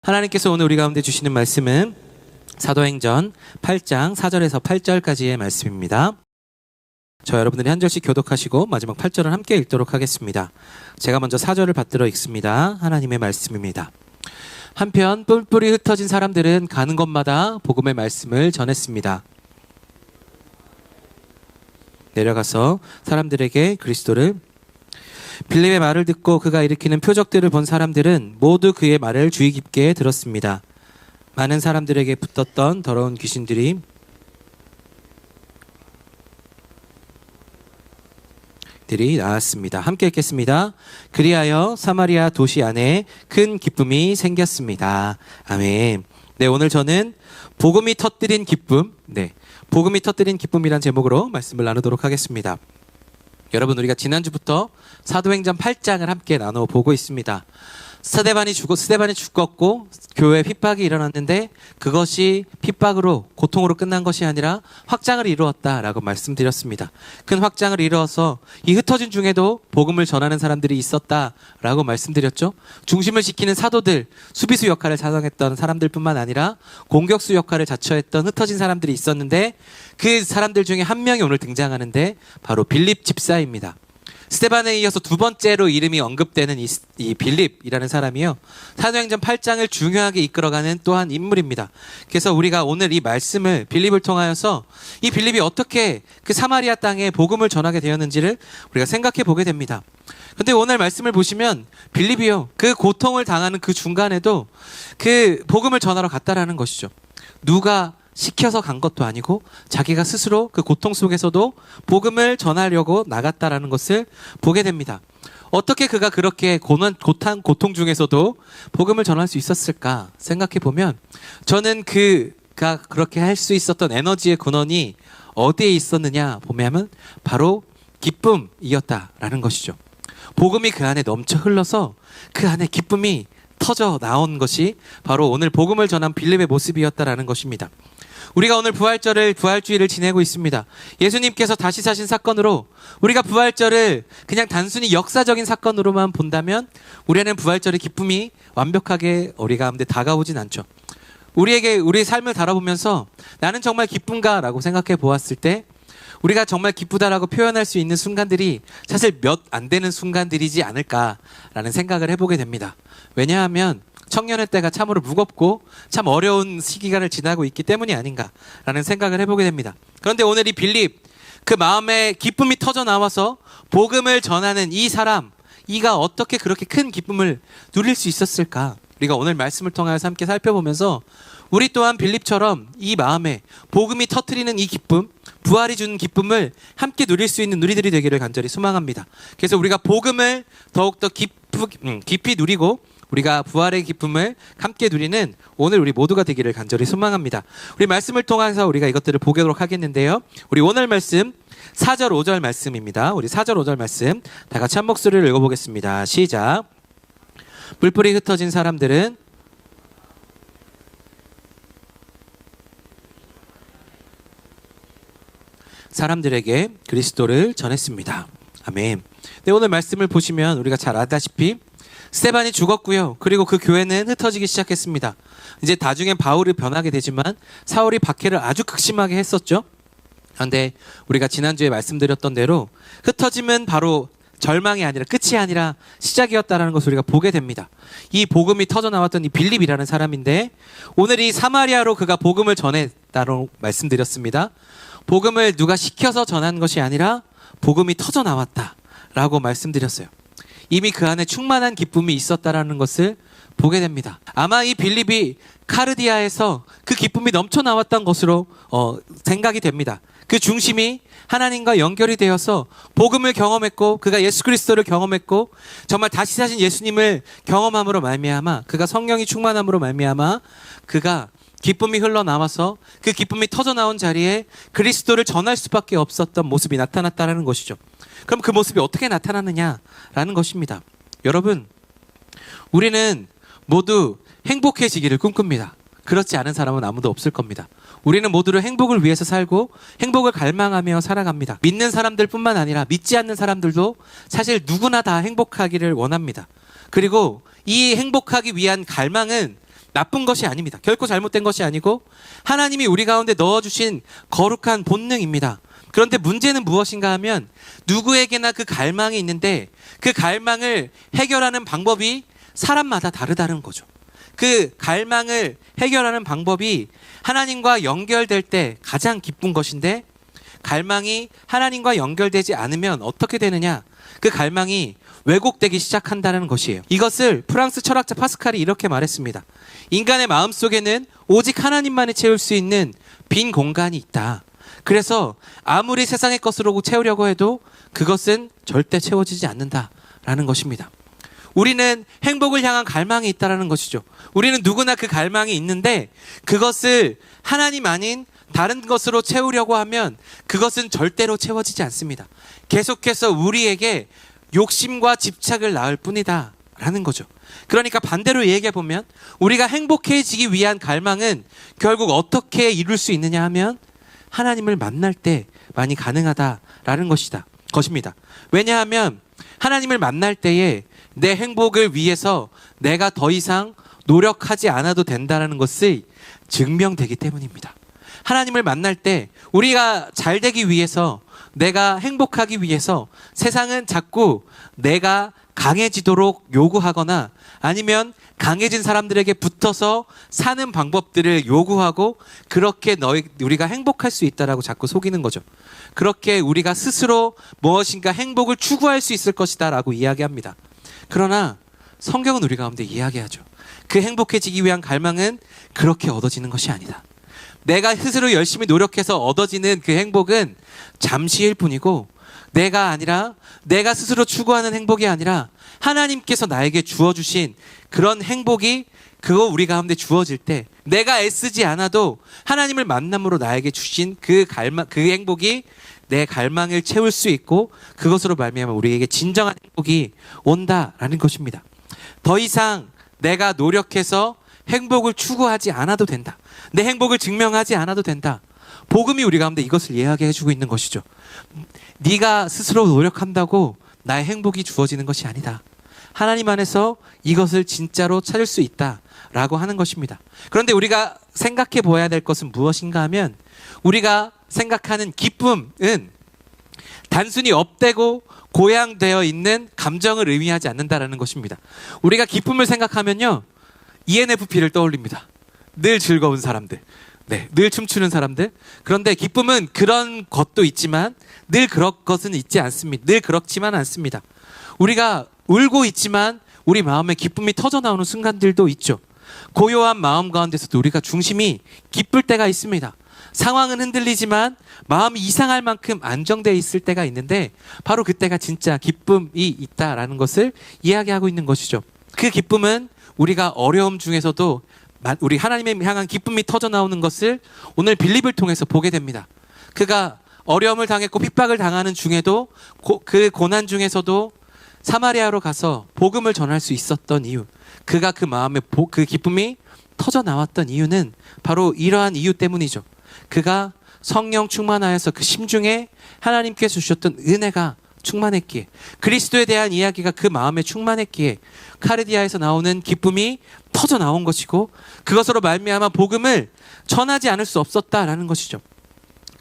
하나님께서 오늘 우리 가운데 주시는 말씀은 사도행전 8장 4절에서 8절까지의 말씀입니다. 저 여러분들이 한 절씩 교독하시고 마지막 8절을 함께 읽도록 하겠습니다. 제가 먼저 4절을 받들어 읽습니다. 하나님의 말씀입니다. 한편 뿔뿔이 흩어진 사람들은 가는 곳마다 복음의 말씀을 전했습니다. 내려가서 사람들에게 그리스도를 빌립의 말을 듣고 그가 일으키는 표적들을 본 사람들은 모두 그의 말을 주의 깊게 들었습니다. 많은 사람들에게 붙었던 더러운 귀신들이 나았습니다. 함께 읽겠습니다. 그리하여 사마리아 도시 안에 큰 기쁨이 생겼습니다. 아멘. 네, 오늘 저는 복음이 터뜨린 기쁨, 복음이 터뜨린 기쁨이란 제목으로 말씀을 나누도록 하겠습니다. 여러분, 우리가 지난주부터 사도행전 8장을 함께 나눠 보고 있습니다. 스데반이 죽었고 교회에 핍박이 일어났는데 그것이 핍박으로 고통으로 끝난 것이 아니라 확장을 이루었다라고 말씀드렸습니다. 큰 확장을 이루어서 이 흩어진 중에도 복음을 전하는 사람들이 있었다라고 말씀드렸죠. 중심을 지키는 사도들, 수비수 역할을 자성했던 사람들뿐만 아니라 공격수 역할을 자처했던 흩어진 사람들이 있었는데 그 사람들 중에 한 명이 오늘 등장하는데 바로 빌립 집사입니다. 스데반에 이어서 두 번째로 이름이 언급되는 이 빌립이라는 사람이요, 사도행전 8장을 중요하게 이끌어가는 또한 인물입니다. 그래서 우리가 오늘 이 말씀을 빌립을 통하여서 이 빌립이 어떻게 그 사마리아 땅에 복음을 전하게 되었는지를 우리가 생각해 보게 됩니다. 근데 오늘 말씀을 보시면 빌립이요, 그 고통을 당하는 그 중간에도 그 복음을 전하러 갔다라는 것이죠. 누가 시켜서 간 것도 아니고 자기가 스스로 그 고통 속에서도 복음을 전하려고 나갔다라는 것을 보게 됩니다. 어떻게 그가 그렇게 고통 중에서도 복음을 전할 수 있었을까 생각해 보면, 저는 그가 그렇게 할 수 있었던 에너지의 근원이 어디에 있었느냐 보면 바로 기쁨이었다라는 것이죠. 복음이 그 안에 넘쳐 흘러서 그 안에 기쁨이 터져 나온 것이 바로 오늘 복음을 전한 빌립의 모습이었다라는 것입니다. 우리가 오늘 부활주의를 지내고 있습니다. 예수님께서 다시 사신 사건으로 우리가 부활절을 그냥 단순히 역사적인 사건으로만 본다면 우리는 부활절의 기쁨이 완벽하게 우리 가운데 다가오진 않죠. 우리의 삶을 다뤄보면서 나는 정말 기쁜가라고 생각해 보았을 때 우리가 정말 기쁘다라고 표현할 수 있는 순간들이 사실 몇 안 되는 순간들이지 않을까라는 생각을 해보게 됩니다. 왜냐하면 청년의 때가 참으로 무겁고 참 어려운 시기간을 지나고 있기 때문이 아닌가라는 생각을 해보게 됩니다. 그런데 오늘 이 빌립, 그 마음에 기쁨이 터져 나와서 복음을 전하는 이 사람, 이가 어떻게 그렇게 큰 기쁨을 누릴 수 있었을까? 우리가 오늘 말씀을 통해서 함께 살펴보면서 우리 또한 빌립처럼 이 마음에 복음이 터뜨리는 이 기쁨, 부활이 주는 기쁨을 함께 누릴 수 있는 우리들이 되기를 간절히 소망합니다. 그래서 우리가 복음을 더욱더 깊이 누리고 우리가 부활의 기쁨을 함께 누리는 오늘 우리 모두가 되기를 간절히 소망합니다. 우리 말씀을 통해서 우리가 이것들을 보도록 하겠는데요. 우리 오늘 말씀 4절 5절 말씀입니다. 우리 4절 5절 말씀 다 같이 한 목소리를 읽어보겠습니다. 시작. 뿔뿔이 흩어진 사람들은 사람들에게 그리스도를 전했습니다. 아멘. 네, 오늘 말씀을 보시면 우리가 잘 아다시피 스데반이 죽었고요. 그리고 그 교회는 흩어지기 시작했습니다. 이제 나중엔 바울이 변하게 되지만 사울이 박해를 아주 극심하게 했었죠. 그런데 우리가 지난주에 말씀드렸던 대로 흩어짐은 바로 절망이 아니라 끝이 아니라 시작이었다는 것을 우리가 보게 됩니다. 이 복음이 터져 나왔던 이 빌립이라는 사람인데 오늘 이 사마리아로 그가 복음을 전했다고 말씀드렸습니다. 복음을 누가 시켜서 전한 것이 아니라 복음이 터져 나왔다라고 말씀드렸어요. 이미 그 안에 충만한 기쁨이 있었다라는 것을 보게 됩니다. 아마 이 빌립이 카르디아에서 그 기쁨이 넘쳐 나왔던 것으로 생각이 됩니다. 그 중심이 하나님과 연결이 되어서 복음을 경험했고 그가 예수 그리스도를 경험했고 정말 다시 사신 예수님을 경험함으로 말미암아 그가 성령이 충만함으로 말미암아 그가 기쁨이 흘러나와서 그 기쁨이 터져나온 자리에 그리스도를 전할 수밖에 없었던 모습이 나타났다는 것이죠. 그럼 그 모습이 어떻게 나타나느냐라는 것입니다. 여러분, 우리는 모두 행복해지기를 꿈꿉니다. 그렇지 않은 사람은 아무도 없을 겁니다. 우리는 모두를 행복을 위해서 살고 행복을 갈망하며 살아갑니다. 믿는 사람들뿐만 아니라 믿지 않는 사람들도 사실 누구나 다 행복하기를 원합니다. 그리고 이 행복하기 위한 갈망은 나쁜 것이 아닙니다. 결코 잘못된 것이 아니고 하나님이 우리 가운데 넣어주신 거룩한 본능입니다. 그런데 문제는 무엇인가 하면 누구에게나 그 갈망이 있는데 그 갈망을 해결하는 방법이 사람마다 다르다는 거죠. 그 갈망을 해결하는 방법이 하나님과 연결될 때 가장 기쁜 것인데 갈망이 하나님과 연결되지 않으면 어떻게 되느냐? 그 갈망이 왜곡되기 시작한다는 것이에요. 이것을 프랑스 철학자 파스칼이 이렇게 말했습니다. 인간의 마음속에는 오직 하나님만이 채울 수 있는 빈 공간이 있다. 그래서 아무리 세상의 것으로 채우려고 해도 그것은 절대 채워지지 않는다라는 것입니다. 우리는 행복을 향한 갈망이 있다라는 것이죠. 우리는 누구나 그 갈망이 있는데 그것을 하나님 아닌 다른 것으로 채우려고 하면 그것은 절대로 채워지지 않습니다. 계속해서 우리에게 욕심과 집착을 낳을 뿐이다 라는 거죠. 그러니까 반대로 얘기해 보면 우리가 행복해지기 위한 갈망은 결국 어떻게 이룰 수 있느냐 하면 하나님을 만날 때만이 가능하다라는 것입니다. 왜냐하면 하나님을 만날 때에 내 행복을 위해서 내가 더 이상 노력하지 않아도 된다는 것을 증명되기 때문입니다. 하나님을 만날 때 우리가 잘 되기 위해서 내가 행복하기 위해서 세상은 자꾸 내가 강해지도록 요구하거나 아니면 강해진 사람들에게 붙어서 사는 방법들을 요구하고 그렇게 우리가 행복할 수 있다라고 자꾸 속이는 거죠. 그렇게 우리가 스스로 무엇인가 행복을 추구할 수 있을 것이다 라고 이야기합니다. 그러나 성경은 우리 가운데 이야기하죠. 그 행복해지기 위한 갈망은 그렇게 얻어지는 것이 아니다. 내가 스스로 열심히 노력해서 얻어지는 그 행복은 잠시일 뿐이고 내가 스스로 추구하는 행복이 아니라 하나님께서 나에게 주어주신 그런 행복이 그거 우리 가운데 주어질 때 내가 애쓰지 않아도 하나님을 만남으로 나에게 주신 그 행복이 내 갈망을 채울 수 있고 그것으로 말미암아 우리에게 진정한 행복이 온다라는 것입니다. 더 이상 내가 노력해서 행복을 추구하지 않아도 된다. 내 행복을 증명하지 않아도 된다. 복음이 우리 가운데 이것을 이야기해주고 있는 것이죠. 네가 스스로 노력한다고 나의 행복이 주어지는 것이 아니다. 하나님 안에서 이것을 진짜로 찾을 수 있다라고 하는 것입니다. 그런데 우리가 생각해 보아야 될 것은 무엇인가 하면 우리가 생각하는 기쁨은 단순히 업되고 고양되어 있는 감정을 의미하지 않는다라는 것입니다. 우리가 기쁨을 생각하면요. ENFP를 떠올립니다. 늘 즐거운 사람들. 늘 춤추는 사람들. 그런데 기쁨은 그런 것도 있지만 늘 그런 것은 있지 않습니다. 늘 그렇지만 않습니다. 우리가 울고 있지만 우리 마음에 기쁨이 터져 나오는 순간들도 있죠. 고요한 마음 가운데서도 우리가 중심이 기쁠 때가 있습니다. 상황은 흔들리지만 마음이 이상할 만큼 안정되어 있을 때가 있는데 바로 그때가 진짜 기쁨이 있다라는 것을 이야기하고 있는 것이죠. 그 기쁨은 우리가 어려움 중에서도 우리 하나님을 향한 기쁨이 터져 나오는 것을 오늘 빌립을 통해서 보게 됩니다. 그가 어려움을 당했고 핍박을 당하는 중에도 그 고난 중에서도 사마리아로 가서 복음을 전할 수 있었던 이유, 그가 그 마음에 그 기쁨이 터져 나왔던 이유는 바로 이러한 이유 때문이죠. 그가 성령 충만하여서 그 심중에 하나님께서 주셨던 은혜가 충만했기에, 그리스도에 대한 이야기가 그 마음에 충만했기에 카르디아에서 나오는 기쁨이 터져 나온 것이고 그것으로 말미암아 복음을 전하지 않을 수 없었다라는 것이죠.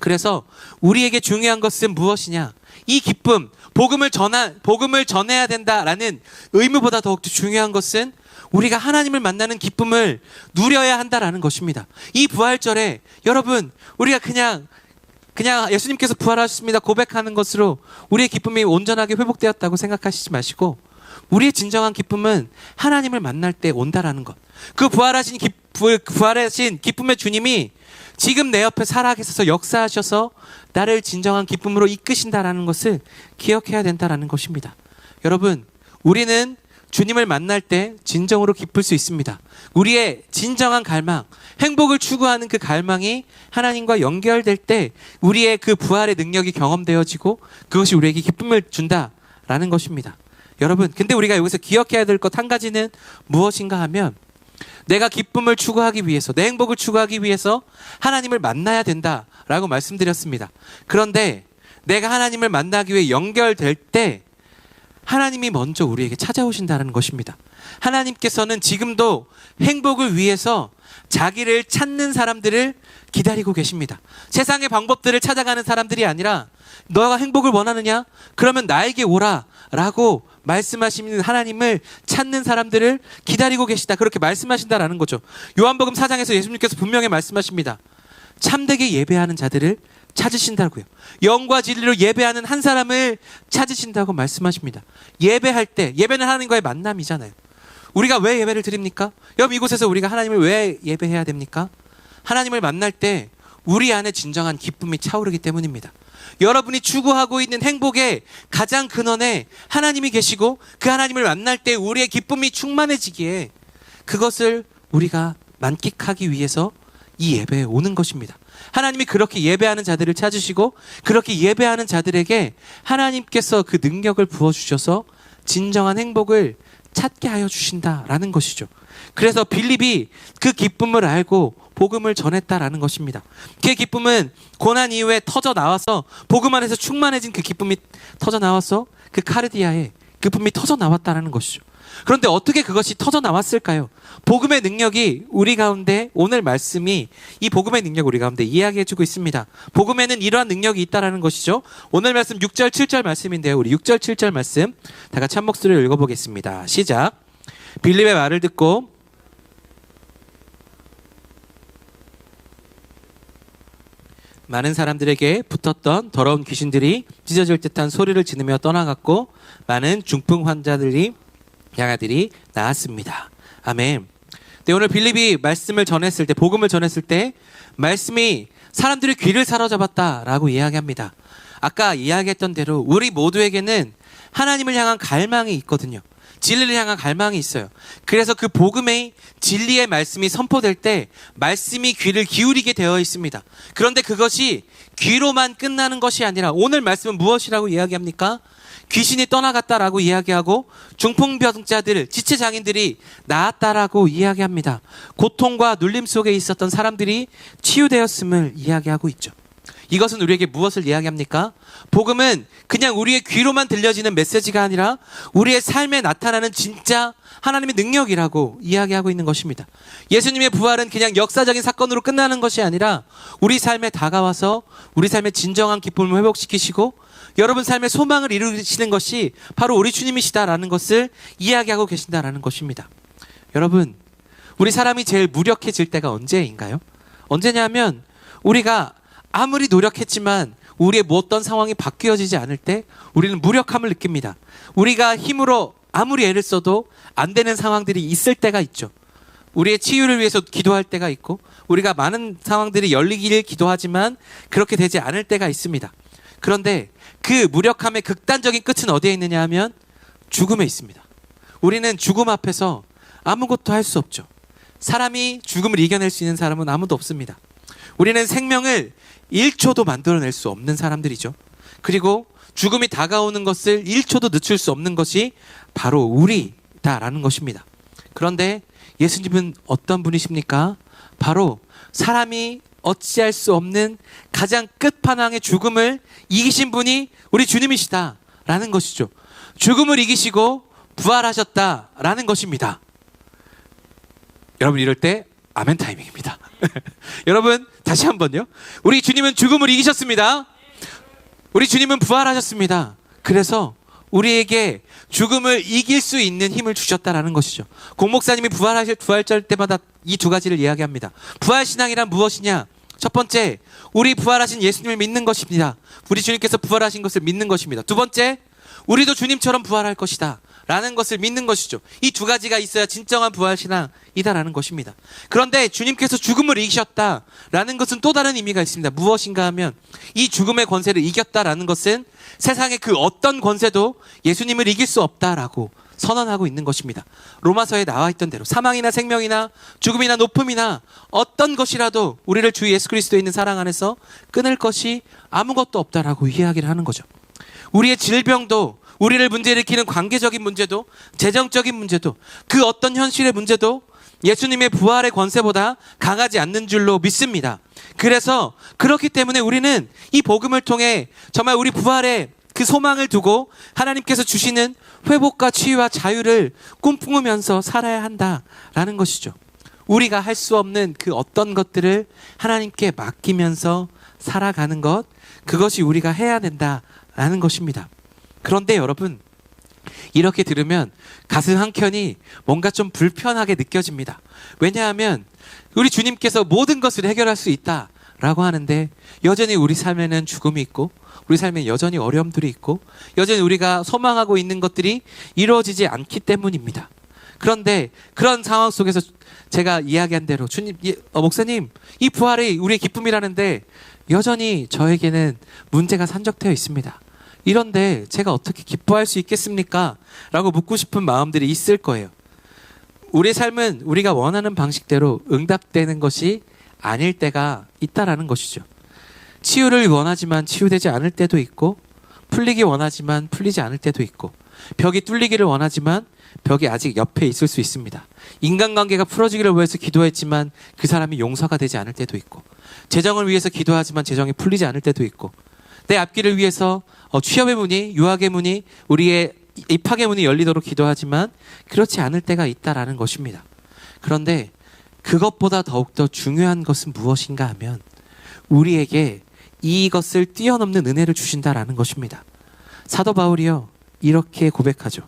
그래서 우리에게 중요한 것은 무엇이냐? 이 기쁨, 복음을 전해야 된다라는 의무보다 더욱더 중요한 것은 우리가 하나님을 만나는 기쁨을 누려야 한다라는 것입니다. 이 부활절에 여러분, 우리가 그냥 예수님께서 부활하셨습니다 고백하는 것으로 우리의 기쁨이 온전하게 회복되었다고 생각하시지 마시고 우리의 진정한 기쁨은 하나님을 만날 때 온다라는 것. 그 부활하신 기쁨의 주님이 지금 내 옆에 살아계셔서 역사하셔서 나를 진정한 기쁨으로 이끄신다라는 것을 기억해야 된다라는 것입니다. 여러분, 우리는 주님을 만날 때 진정으로 기쁠 수 있습니다. 우리의 진정한 갈망, 행복을 추구하는 그 갈망이 하나님과 연결될 때 우리의 그 부활의 능력이 경험되어지고 그것이 우리에게 기쁨을 준다라는 것입니다. 여러분, 근데 우리가 여기서 기억해야 될 것 한 가지는 무엇인가 하면 내가 기쁨을 추구하기 위해서, 내 행복을 추구하기 위해서 하나님을 만나야 된다라고 말씀드렸습니다. 그런데 내가 하나님을 만나기 위해 연결될 때 하나님이 먼저 우리에게 찾아오신다는 것입니다. 하나님께서는 지금도 행복을 위해서 자기를 찾는 사람들을 기다리고 계십니다. 세상의 방법들을 찾아가는 사람들이 아니라 너가 행복을 원하느냐? 그러면 나에게 오라 라고 말씀하시는 하나님을 찾는 사람들을 기다리고 계시다. 그렇게 말씀하신다라는 거죠. 요한복음 4장에서 예수님께서 분명히 말씀하십니다. 참되게 예배하는 자들을 찾으신다고요. 영과 진리로 예배하는 한 사람을 찾으신다고 말씀하십니다. 예배할 때, 예배는 하나님과의 만남이잖아요. 우리가 왜 예배를 드립니까? 여러분, 이곳에서 우리가 하나님을 왜 예배해야 됩니까? 하나님을 만날 때 우리 안에 진정한 기쁨이 차오르기 때문입니다. 여러분이 추구하고 있는 행복의 가장 근원에 하나님이 계시고 그 하나님을 만날 때 우리의 기쁨이 충만해지기에 그것을 우리가 만끽하기 위해서 이 예배에 오는 것입니다. 하나님이 그렇게 예배하는 자들을 찾으시고 그렇게 예배하는 자들에게 하나님께서 그 능력을 부어주셔서 진정한 행복을 찾게 하여 주신다라는 것이죠. 그래서 빌립이 그 기쁨을 알고 복음을 전했다라는 것입니다. 그 기쁨은 고난 이후에 터져 나와서 복음 안에서 충만해진 그 기쁨이 터져 나와서 그 카르디아에 기쁨이 터져 나왔다라는 것이죠. 그런데 어떻게 그것이 터져 나왔을까요? 복음의 능력이 우리 가운데, 오늘 말씀이 이 복음의 능력 우리 가운데 이야기해주고 있습니다. 복음에는 이러한 능력이 있다라는 것이죠. 오늘 말씀 6절 7절 말씀인데요. 우리 6절 7절 말씀 다 같이 한 목소리로 읽어보겠습니다. 시작. 빌립의 말을 듣고 많은 사람들에게 붙었던 더러운 귀신들이 찢어질 듯한 소리를 지르며 떠나갔고 많은 중풍 환자들이 양아들이 나았습니다. 아멘. 네, 오늘 빌립이 말씀을 전했을 때, 복음을 전했을 때 말씀이 사람들의 귀를 사로잡았다라고 이야기합니다. 아까 이야기했던 대로 우리 모두에게는 하나님을 향한 갈망이 있거든요. 진리를 향한 갈망이 있어요. 그래서 그 복음의 진리의 말씀이 선포될 때 말씀이 귀를 기울이게 되어 있습니다. 그런데 그것이 귀로만 끝나는 것이 아니라 오늘 말씀은 무엇이라고 이야기합니까? 귀신이 떠나갔다라고 이야기하고 중풍병자들, 지체장애인들이 나았다라고 이야기합니다. 고통과 눌림 속에 있었던 사람들이 치유되었음을 이야기하고 있죠. 이것은 우리에게 무엇을 이야기합니까? 복음은 그냥 우리의 귀로만 들려지는 메시지가 아니라 우리의 삶에 나타나는 진짜 하나님의 능력이라고 이야기하고 있는 것입니다. 예수님의 부활은 그냥 역사적인 사건으로 끝나는 것이 아니라 우리 삶에 다가와서 우리 삶의 진정한 기쁨을 회복시키시고 여러분 삶의 소망을 이루시는 것이 바로 우리 주님이시다라는 것을 이야기하고 계신다라는 것입니다. 여러분, 우리 사람이 제일 무력해질 때가 언제인가요? 언제냐면 우리가 아무리 노력했지만 우리의 어떤 상황이 바뀌어지지 않을 때 우리는 무력함을 느낍니다. 우리가 힘으로 아무리 애를 써도 안 되는 상황들이 있을 때가 있죠. 우리의 치유를 위해서 기도할 때가 있고 우리가 많은 상황들이 열리기를 기도하지만 그렇게 되지 않을 때가 있습니다. 그런데 그 무력함의 극단적인 끝은 어디에 있느냐 하면 죽음에 있습니다. 우리는 죽음 앞에서 아무것도 할 수 없죠. 사람이 죽음을 이겨낼 수 있는 사람은 아무도 없습니다. 우리는 생명을 1초도 만들어낼 수 없는 사람들이죠. 그리고 죽음이 다가오는 것을 1초도 늦출 수 없는 것이 바로 우리다라는 것입니다. 그런데 예수님은 어떤 분이십니까? 바로 사람이 어찌할 수 없는 가장 끝판왕의 죽음을 이기신 분이 우리 주님이시다라는 것이죠. 죽음을 이기시고 부활하셨다라는 것입니다. 여러분, 이럴 때 아멘 타이밍입니다. 여러분, 다시 한번요. 우리 주님은 죽음을 이기셨습니다. 우리 주님은 부활하셨습니다. 그래서 우리에게 죽음을 이길 수 있는 힘을 주셨다라는 것이죠. 공 목사님이 부활절 때마다 이 두 가지를 이야기합니다. 부활신앙이란 무엇이냐? 첫 번째, 우리 부활하신 예수님을 믿는 것입니다. 우리 주님께서 부활하신 것을 믿는 것입니다. 두 번째, 우리도 주님처럼 부활할 것이다 라는 것을 믿는 것이죠. 이 두 가지가 있어야 진정한 부활신앙이다라는 것입니다. 그런데 주님께서 죽음을 이기셨다라는 것은 또 다른 의미가 있습니다. 무엇인가 하면 이 죽음의 권세를 이겼다라는 것은 세상의 그 어떤 권세도 예수님을 이길 수 없다라고 선언하고 있는 것입니다. 로마서에 나와 있던 대로 사망이나 생명이나 죽음이나 높음이나 어떤 것이라도 우리를 주 예수 그리스도에 있는 사랑 안에서 끊을 것이 아무것도 없다라고 이야기를 하는 거죠. 우리의 질병도, 우리를 문제일으키는 관계적인 문제도, 재정적인 문제도, 그 어떤 현실의 문제도 예수님의 부활의 권세보다 강하지 않는 줄로 믿습니다. 그래서 그렇기 때문에 우리는 이 복음을 통해 정말 우리 부활의 그 소망을 두고 하나님께서 주시는 회복과 치유와 자유를 꿈꾸면서 살아야 한다라는 것이죠. 우리가 할 수 없는 그 어떤 것들을 하나님께 맡기면서 살아가는 것, 그것이 우리가 해야 된다라는 것입니다. 그런데 여러분, 이렇게 들으면 가슴 한켠이 뭔가 좀 불편하게 느껴집니다. 왜냐하면 우리 주님께서 모든 것을 해결할 수 있다라고 하는데 여전히 우리 삶에는 죽음이 있고 우리 삶에 여전히 어려움들이 있고 여전히 우리가 소망하고 있는 것들이 이루어지지 않기 때문입니다. 그런데 그런 상황 속에서 제가 이야기한 대로 주님, 목사님, 이 부활이 우리의 기쁨이라는데 여전히 저에게는 문제가 산적되어 있습니다. 이런데 제가 어떻게 기뻐할 수 있겠습니까? 라고 묻고 싶은 마음들이 있을 거예요. 우리의 삶은 우리가 원하는 방식대로 응답되는 것이 아닐 때가 있다라는 것이죠. 치유를 원하지만 치유되지 않을 때도 있고 풀리기 원하지만 풀리지 않을 때도 있고 벽이 뚫리기를 원하지만 벽이 아직 옆에 있을 수 있습니다. 인간관계가 풀어지기를 위해서 기도했지만 그 사람이 용서가 되지 않을 때도 있고 재정을 위해서 기도하지만 재정이 풀리지 않을 때도 있고 내 앞길을 위해서 취업의 문이, 유학의 문이, 우리의 입학의 문이 열리도록 기도하지만 그렇지 않을 때가 있다라는 것입니다. 그런데 그것보다 더욱더 중요한 것은 무엇인가 하면 우리에게 이것을 뛰어넘는 은혜를 주신다라는 것입니다. 사도 바울이요 이렇게 고백하죠.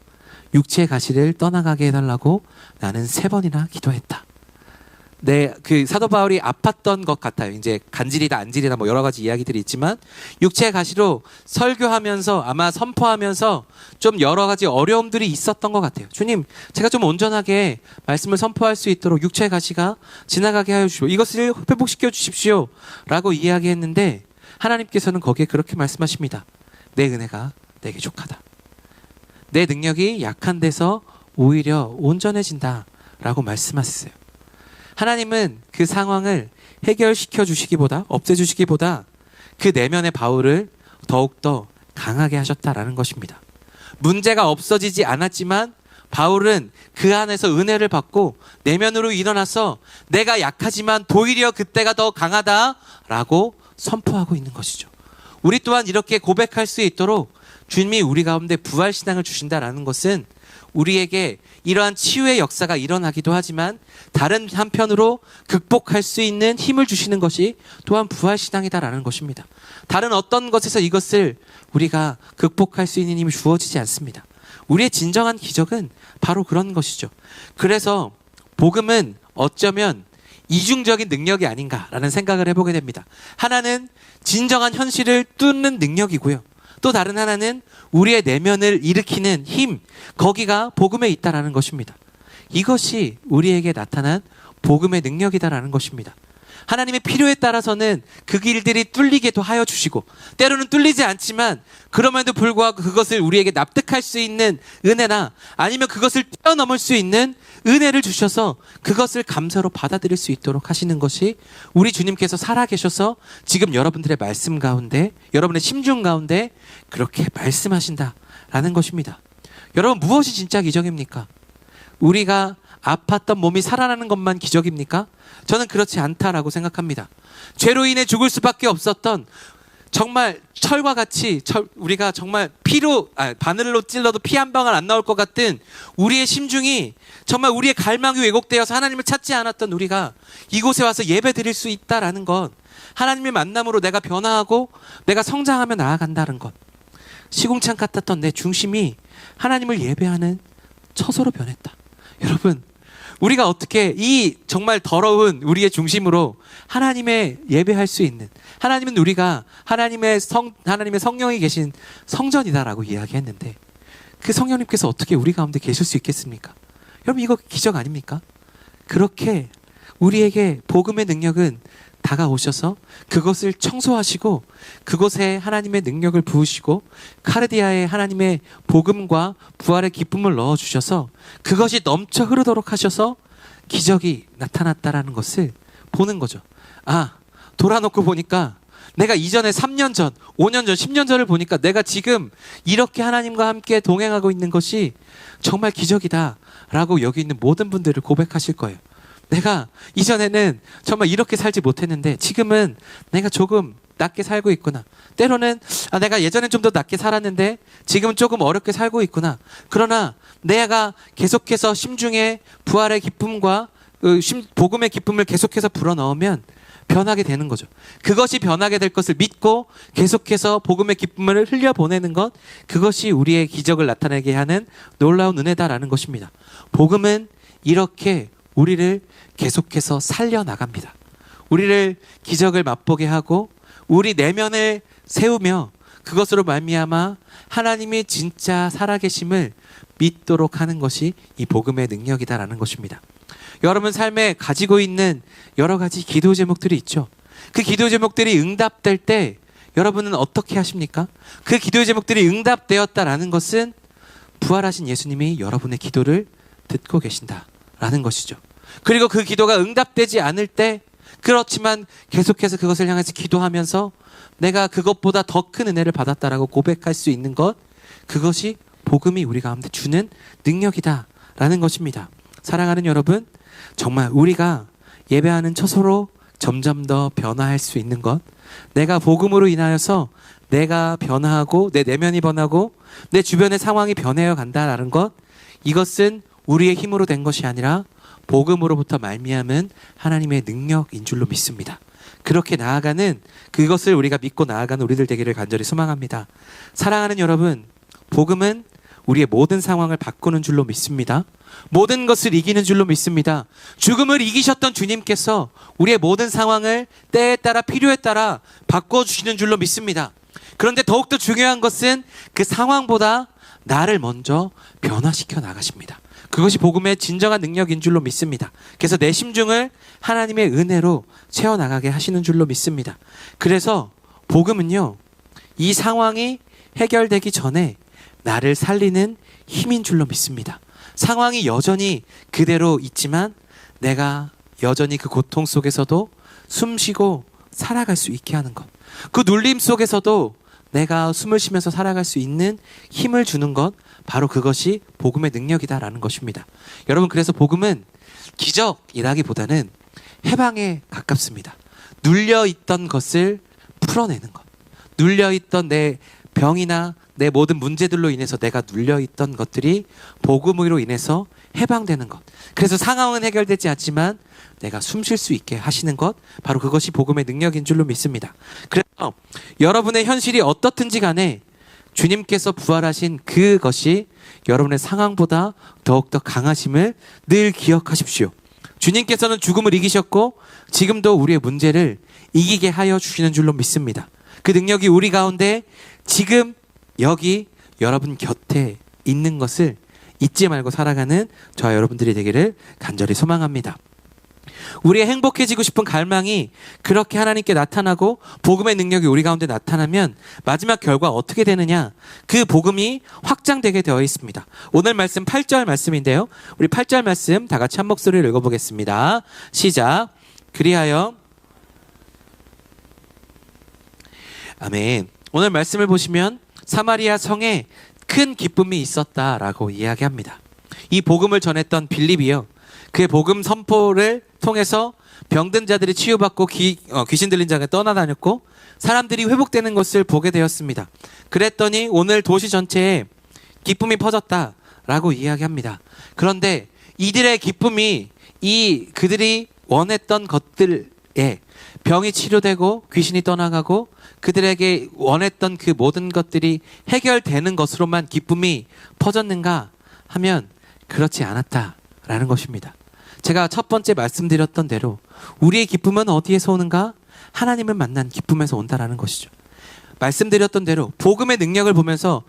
육체의 가시를 떠나가게 해달라고 나는 3번이나 기도했다. 그 사도 바울이 아팠던 것 같아요. 이제 간질이다 안질이다 뭐 여러 가지 이야기들이 있지만 육체의 가시로 설교하면서 아마 선포하면서 좀 여러 가지 어려움들이 있었던 것 같아요. 주님, 제가 좀 온전하게 말씀을 선포할 수 있도록 육체의 가시가 지나가게 하여 주십시오. 이것을 회복시켜 주십시오. 라고 이야기했는데 하나님께서는 거기에 그렇게 말씀하십니다. 내 은혜가 내게 족하다. 내 능력이 약한 데서 오히려 온전해진다. 라고 말씀하셨어요. 하나님은 그 상황을 해결시켜 주시기보다 없애주시기보다 그 내면의 바울을 더욱더 강하게 하셨다라는 것입니다. 문제가 없어지지 않았지만 바울은 그 안에서 은혜를 받고 내면으로 일어나서 내가 약하지만 도리어 그때가 더 강하다라고 선포하고 있는 것이죠. 우리 또한 이렇게 고백할 수 있도록 주님이 우리 가운데 부활신앙을 주신다라는 것은 우리에게 이러한 치유의 역사가 일어나기도 하지만 다른 한편으로 극복할 수 있는 힘을 주시는 것이 또한 부활신앙이다라는 것입니다. 다른 어떤 것에서 이것을 우리가 극복할 수 있는 힘이 주어지지 않습니다. 우리의 진정한 기적은 바로 그런 것이죠. 그래서 복음은 어쩌면 이중적인 능력이 아닌가라는 생각을 해보게 됩니다. 하나는 진정한 현실을 뚫는 능력이고요. 또 다른 하나는 우리의 내면을 일으키는 힘, 거기가 복음에 있다라는 것입니다. 이것이 우리에게 나타난 복음의 능력이다라는 것입니다. 하나님의 필요에 따라서는 그 길들이 뚫리게도 하여 주시고 때로는 뚫리지 않지만 그럼에도 불구하고 그것을 우리에게 납득할 수 있는 은혜나 아니면 그것을 뛰어넘을 수 있는 은혜를 주셔서 그것을 감사로 받아들일 수 있도록 하시는 것이 우리 주님께서 살아계셔서 지금 여러분들의 말씀 가운데 여러분의 심중 가운데 그렇게 말씀하신다라는 것입니다. 여러분, 무엇이 진짜 기적입니까? 우리가 아팠던 몸이 살아나는 것만 기적입니까? 저는 그렇지 않다라고 생각합니다. 죄로 인해 죽을 수밖에 없었던 정말 철과 같이 우리가 정말 바늘로 찔러도 피 한 방울 안 나올 것 같은 우리의 심중이 정말 우리의 갈망이 왜곡되어서 하나님을 찾지 않았던 우리가 이곳에 와서 예배 드릴 수 있다라는 것, 하나님의 만남으로 내가 변화하고 내가 성장하며 나아간다는 것, 시궁창 같았던 내 중심이 하나님을 예배하는 처소로 변했다. 여러분, 우리가 어떻게 이 정말 더러운 우리의 중심으로 하나님의 예배할 수 있는, 하나님은 우리가 하나님의 성령이 계신 성전이다라고 이야기했는데 그 성령님께서 어떻게 우리 가운데 계실 수 있겠습니까? 여러분, 이거 기적 아닙니까? 그렇게 우리에게 복음의 능력은 다가오셔서 그것을 청소하시고 그곳에 하나님의 능력을 부으시고 카르디아에 하나님의 복음과 부활의 기쁨을 넣어주셔서 그것이 넘쳐 흐르도록 하셔서 기적이 나타났다라는 것을 보는 거죠. 돌아놓고 보니까 내가 이전에 3년 전, 5년 전, 10년 전을 보니까 내가 지금 이렇게 하나님과 함께 동행하고 있는 것이 정말 기적이다 라고 여기 있는 모든 분들을 고백하실 거예요. 내가 이전에는 정말 이렇게 살지 못했는데 지금은 내가 조금 낮게 살고 있구나. 때로는 내가 예전엔 좀 더 낮게 살았는데 지금은 조금 어렵게 살고 있구나. 그러나 내가 계속해서 심중에 부활의 기쁨과 복음의 기쁨을 계속해서 불어넣으면 변하게 되는 거죠. 그것이 변하게 될 것을 믿고 계속해서 복음의 기쁨을 흘려보내는 것, 그것이 우리의 기적을 나타내게 하는 놀라운 은혜다라는 것입니다. 복음은 이렇게 우리를 계속해서 살려나갑니다. 우리를 기적을 맛보게 하고 우리 내면을 세우며 그것으로 말미암아 하나님이 진짜 살아계심을 믿도록 하는 것이 이 복음의 능력이다라는 것입니다. 여러분 삶에 가지고 있는 여러 가지 기도 제목들이 있죠. 그 기도 제목들이 응답될 때 여러분은 어떻게 하십니까? 그 기도 제목들이 응답되었다라는 것은 부활하신 예수님이 여러분의 기도를 듣고 계신다라는 것이죠. 그리고 그 기도가 응답되지 않을 때 그렇지만 계속해서 그것을 향해서 기도하면서 내가 그것보다 더 큰 은혜를 받았다라고 고백할 수 있는 것, 그것이 복음이 우리 가운데 주는 능력이다라는 것입니다. 사랑하는 여러분, 정말 우리가 예배하는 처소로 점점 더 변화할 수 있는 것, 내가 복음으로 인하여서 내가 변화하고 내 내면이 변하고 내 주변의 상황이 변해어 간다라는 것, 이것은 우리의 힘으로 된 것이 아니라 복음으로부터 말미암은 하나님의 능력인 줄로 믿습니다. 그렇게 나아가는 그것을 우리가 믿고 나아가는 우리들 되기를 간절히 소망합니다. 사랑하는 여러분, 복음은 우리의 모든 상황을 바꾸는 줄로 믿습니다. 모든 것을 이기는 줄로 믿습니다. 죽음을 이기셨던 주님께서 우리의 모든 상황을 때에 따라 필요에 따라 바꿔주시는 줄로 믿습니다. 그런데 더욱더 중요한 것은 그 상황보다 나를 먼저 변화시켜 나가십니다. 그것이 복음의 진정한 능력인 줄로 믿습니다. 그래서 내 심중을 하나님의 은혜로 채워나가게 하시는 줄로 믿습니다. 그래서 복음은요, 이 상황이 해결되기 전에 나를 살리는 힘인 줄로 믿습니다. 상황이 여전히 그대로 있지만 내가 여전히 그 고통 속에서도 숨쉬고 살아갈 수 있게 하는 것, 그 눌림 속에서도 내가 숨을 쉬면서 살아갈 수 있는 힘을 주는 것, 바로 그것이 복음의 능력이다라는 것입니다. 여러분, 그래서 복음은 기적이라기보다는 해방에 가깝습니다. 눌려있던 것을 풀어내는 것, 눌려있던 내 병이나 내 모든 문제들로 인해서 내가 눌려있던 것들이 복음으로 인해서 해방되는 것, 그래서 상황은 해결되지 않지만 내가 숨 쉴 수 있게 하시는 것, 바로 그것이 복음의 능력인 줄로 믿습니다. 그래서 여러분의 현실이 어떻든지 간에 주님께서 부활하신 그것이 여러분의 상황보다 더욱더 강하심을 늘 기억하십시오. 주님께서는 죽음을 이기셨고 지금도 우리의 문제를 이기게 하여 주시는 줄로 믿습니다. 그 능력이 우리 가운데 지금 여기 여러분 곁에 있는 것을 잊지 말고 살아가는 저와 여러분들이 되기를 간절히 소망합니다. 우리의 행복해지고 싶은 갈망이 그렇게 하나님께 나타나고 복음의 능력이 우리 가운데 나타나면 마지막 결과 어떻게 되느냐, 그 복음이 확장되게 되어 있습니다. 오늘 말씀 8절 말씀인데요, 우리 8절 말씀 다 같이 한 목소리를 읽어보겠습니다. 시작. 그리하여, 아멘. 오늘 말씀을 보시면 사마리아 성에 큰 기쁨이 있었다라고 이야기합니다. 이 복음을 전했던 빌립이요, 그의 복음 선포를 통해서 병든 자들이 치유받고 귀신 들린 자가 떠나다녔고 사람들이 회복되는 것을 보게 되었습니다. 그랬더니 오늘 도시 전체에 기쁨이 퍼졌다라고 이야기합니다. 그런데 이들의 기쁨이 그들이 원했던 것들에 병이 치료되고 귀신이 떠나가고 그들에게 원했던 그 모든 것들이 해결되는 것으로만 기쁨이 퍼졌는가 하면 그렇지 않았다라는 것입니다. 제가 첫 번째 말씀드렸던 대로 우리의 기쁨은 어디에서 오는가? 하나님을 만난 기쁨에서 온다라는 것이죠. 말씀드렸던 대로 복음의 능력을 보면서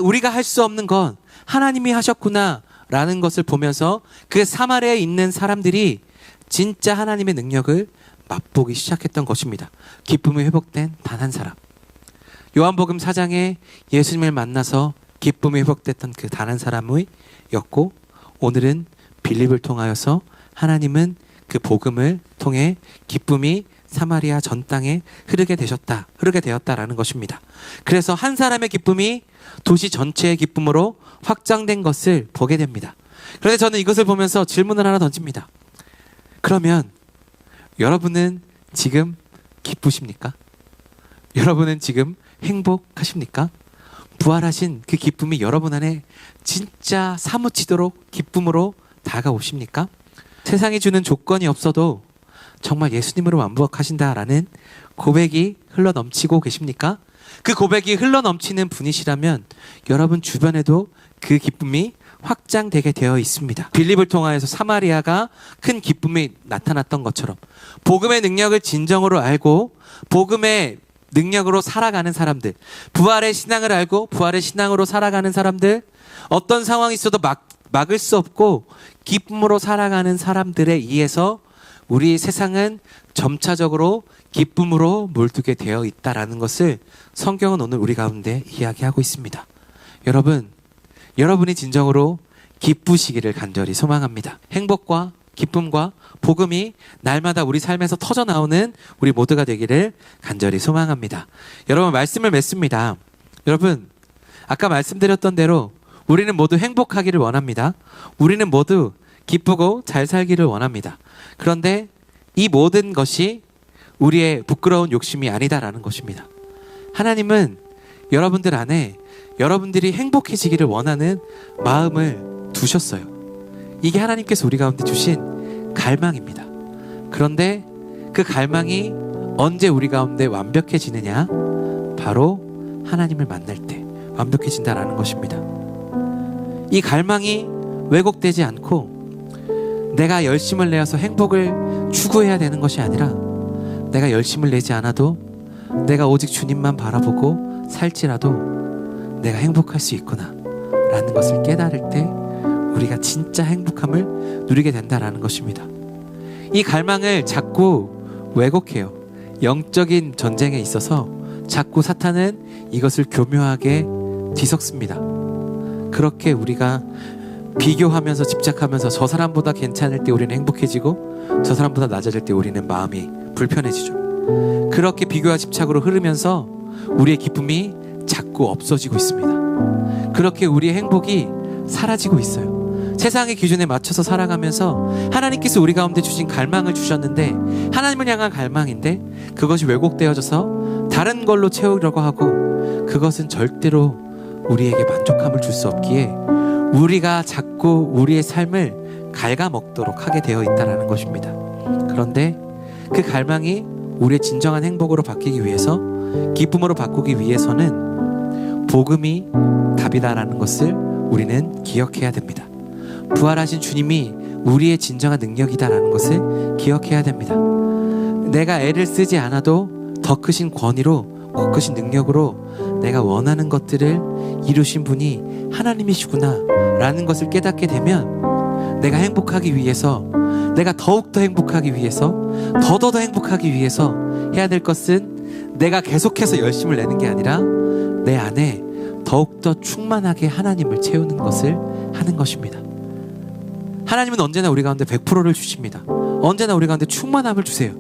우리가 할 수 없는 건 하나님이 하셨구나라는 것을 보면서 그 사마리아에 있는 사람들이 진짜 하나님의 능력을 맛보기 시작했던 것입니다. 기쁨이 회복된 단 한 사람, 요한복음 4장에 예수님을 만나서 기쁨이 회복됐던 그 단 한 사람이었고, 오늘은 빌립을 통하여서 하나님은 그 복음을 통해 기쁨이 사마리아 전 땅에 흐르게 되었다라는 것입니다. 그래서 한 사람의 기쁨이 도시 전체의 기쁨으로 확장된 것을 보게 됩니다. 그런데 저는 이것을 보면서 질문을 하나 던집니다. 그러면 여러분은 지금 기쁘십니까? 여러분은 지금 행복하십니까? 부활하신 그 기쁨이 여러분 안에 진짜 사무치도록 기쁨으로 다가오십니까? 세상이 주는 조건이 없어도 정말 예수님으로 완벽하신다라는 고백이 흘러넘치고 계십니까? 그 고백이 흘러넘치는 분이시라면 여러분 주변에도 그 기쁨이 확장되게 되어 있습니다. 빌립을 통하여서 사마리아가 큰 기쁨이 나타났던 것처럼 복음의 능력을 진정으로 알고 복음의 능력으로 살아가는 사람들, 부활의 신앙을 알고 부활의 신앙으로 살아가는 사람들, 어떤 상황이 있어도 막을 수 없고 기쁨으로 살아가는 사람들에 의해서 우리 세상은 점차적으로 기쁨으로 몰두게 되어 있다라는 것을 성경은 오늘 우리 가운데 이야기하고 있습니다. 여러분이 진정으로 기쁘시기를 간절히 소망합니다. 행복과 기쁨과 복음이 날마다 우리 삶에서 터져 나오는 우리 모두가 되기를 간절히 소망합니다. 여러분, 말씀을 맺습니다. 여러분, 아까 말씀드렸던 대로 우리는 모두 행복하기를 원합니다. 우리는 모두 기쁘고 잘 살기를 원합니다. 그런데 이 모든 것이 우리의 부끄러운 욕심이 아니다라는 것입니다. 하나님은 여러분들 안에 여러분들이 행복해지기를 원하는 마음을 두셨어요. 이게 하나님께서 우리 가운데 주신 갈망입니다. 그런데 그 갈망이 언제 우리 가운데 완벽해지느냐? 바로 하나님을 만날 때 완벽해진다라는 것입니다. 이 갈망이 왜곡되지 않고 내가 열심을 내어서 행복을 추구해야 되는 것이 아니라 내가 열심을 내지 않아도 내가 오직 주님만 바라보고 살지라도 내가 행복할 수 있구나 라는 것을 깨달을 때 우리가 진짜 행복함을 누리게 된다라는 것입니다. 이 갈망을 자꾸 왜곡해요. 영적인 전쟁에 있어서 자꾸 사탄은 이것을 교묘하게 뒤섞습니다. 그렇게 우리가 비교하면서 집착하면서 저 사람보다 괜찮을 때 우리는 행복해지고 저 사람보다 낮아질 때 우리는 마음이 불편해지죠. 그렇게 비교와 집착으로 흐르면서 우리의 기쁨이 자꾸 없어지고 있습니다. 그렇게 우리의 행복이 사라지고 있어요. 세상의 기준에 맞춰서 살아가면서 하나님께서 우리 가운데 주신 갈망을 주셨는데 하나님을 향한 갈망인데 그것이 왜곡되어져서 다른 걸로 채우려고 하고 그것은 절대로 우리에게 만족함을 줄 수 없기에 우리가 자꾸 우리의 삶을 갉아먹도록 하게 되어 있다는 것입니다. 그런데 그 갈망이 우리의 진정한 행복으로 바뀌기 위해서 기쁨으로 바꾸기 위해서는 복음이 답이다라는 것을 우리는 기억해야 됩니다. 부활하신 주님이 우리의 진정한 능력이다라는 것을 기억해야 됩니다. 내가 애를 쓰지 않아도 더 크신 권위로 더 크신 능력으로 내가 원하는 것들을 이루신 분이 하나님이시구나 라는 것을 깨닫게 되면 내가 행복하기 위해서 내가 더욱더 행복하기 위해서 더더 행복하기 위해서 해야 될 것은 내가 계속해서 열심을 내는 게 아니라 내 안에 더욱더 충만하게 하나님을 채우는 것을 하는 것입니다. 하나님은 언제나 우리 가운데 100%를 주십니다. 언제나 우리 가운데 충만함을 주세요.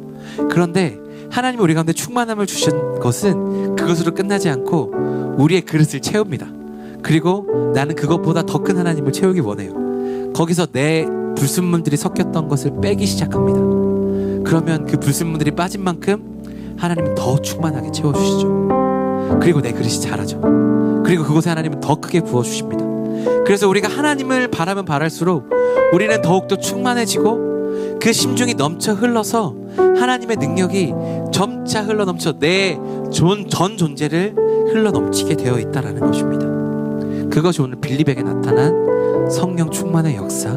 그런데 하나님이 우리 가운데 충만함을 주신 것은 그것으로 끝나지 않고 우리의 그릇을 채웁니다. 그리고 나는 그것보다 더 큰 하나님을 채우기 원해요. 거기서 내 불순물들이 섞였던 것을 빼기 시작합니다. 그러면 그 불순물들이 빠진 만큼 하나님은 더 충만하게 채워주시죠. 그리고 내 그릇이 자라죠. 그리고 그곳에 하나님은 더 크게 부어주십니다. 그래서 우리가 하나님을 바라면 바랄수록 우리는 더욱더 충만해지고 그 심중이 넘쳐 흘러서 하나님의 능력이 점차 흘러넘쳐 내 전 존재를 흘러넘치게 되어 있다는 것입니다. 그것이 오늘 빌립에게 나타난 성령 충만의 역사,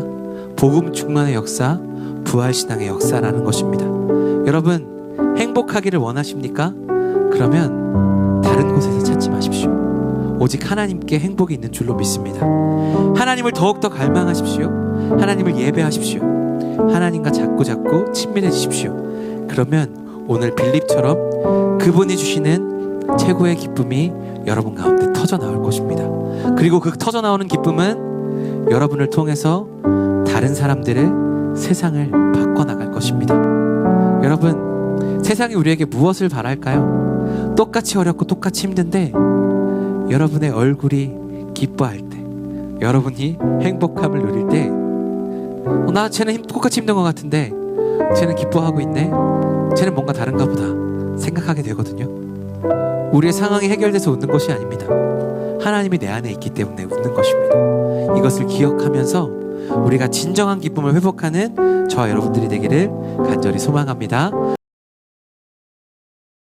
복음 충만의 역사, 부활신앙의 역사라는 것입니다. 여러분, 행복하기를 원하십니까? 그러면 다른 곳에서 찾지 마십시오. 오직 하나님께 행복이 있는 줄로 믿습니다. 하나님을 더욱더 갈망하십시오. 하나님을 예배하십시오. 하나님과 자꾸 친밀해지십시오. 그러면 오늘 빌립처럼 그분이 주시는 최고의 기쁨이 여러분 가운데 터져 나올 것입니다. 그리고 그 터져 나오는 기쁨은 여러분을 통해서 다른 사람들을, 세상을 바꿔나갈 것입니다. 여러분, 세상이 우리에게 무엇을 바랄까요? 똑같이 어렵고 똑같이 힘든데 여러분의 얼굴이 기뻐할 때, 여러분이 행복함을 누릴 때, 나 쟤는 똑같이 힘든 것 같은데 쟤는 기뻐하고 있네. 쟤는 뭔가 다른가 보다 생각하게 되거든요. 우리의 상황이 해결돼서 웃는 것이 아닙니다. 하나님이 내 안에 있기 때문에 웃는 것입니다. 이것을 기억하면서 우리가 진정한 기쁨을 회복하는 저와 여러분들이 되기를 간절히 소망합니다.